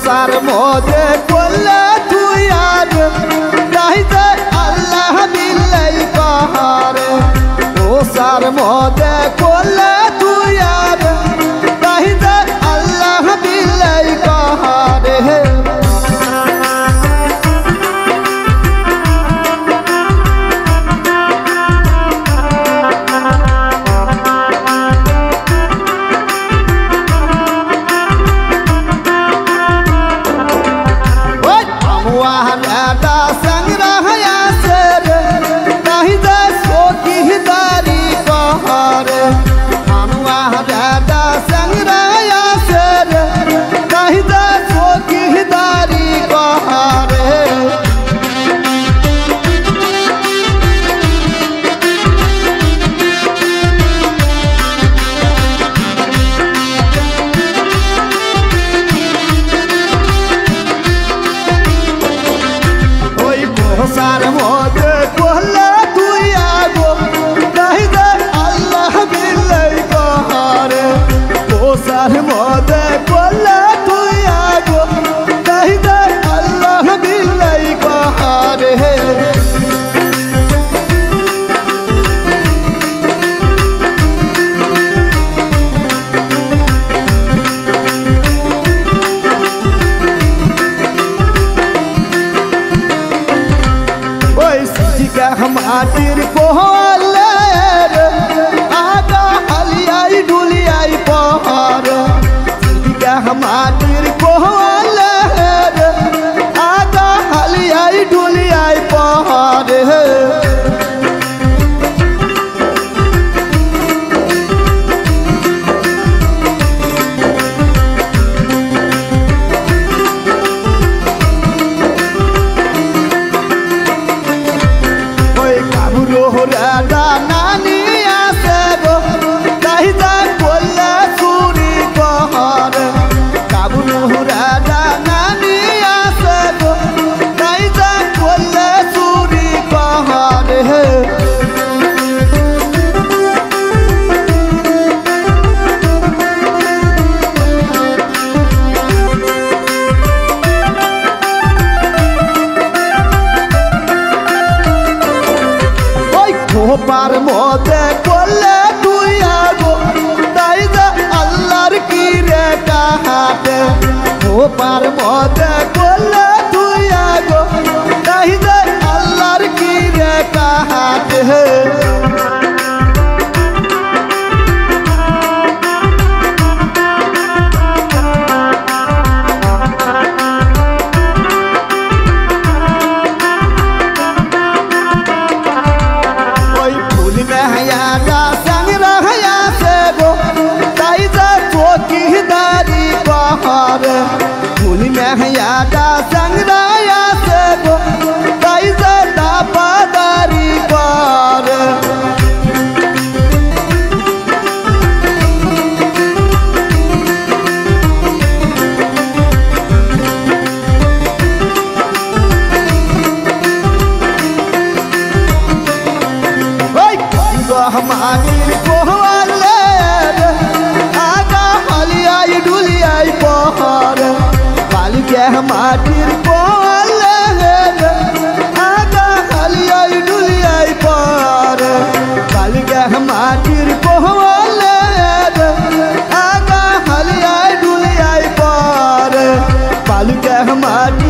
सार मोदे कोल्ला तू यार नहीं दे अल्लाह मिलई कहार ओ सार मोदे कोल्ला तू यार नहीं दे अल्लाह मिलई कहार सार मोदे कोल्ला तू यागो नहीं दे अल्लाह मिलई कहार ओ सार मोदे कोल्ला तू यागो नहीं दे अल्लाह मिलई कहार हमार कोहले आगा हलियाई डुलियाई पहाड़ हमार कोहले आगा हलियाई डुलियाई पहाड़ राधा नानी आसे गो कही जा कोल्ला सूरी कहार काबू राधा नानी आसे गो कही जा कोल्ला सूरी कहार पार मोदे कोल्ले तू यागो नहीं दे अल्लाह की रे कहाते ओ पार मोदे कोल्ले तू यागो नहीं दे अल्लाह की रे कहाते फूल में यादा संगराया से गो कैसे दापादारी पार हमारी कोहले आगा हलियाई डुलियाई पहाड़ पाल के हमारी कोहले आगा हलियाई डुलियाई पहाड़ पाल के हमारी कोहले आगा हलियाई डुलियाई पहाड़ पाल के हमारी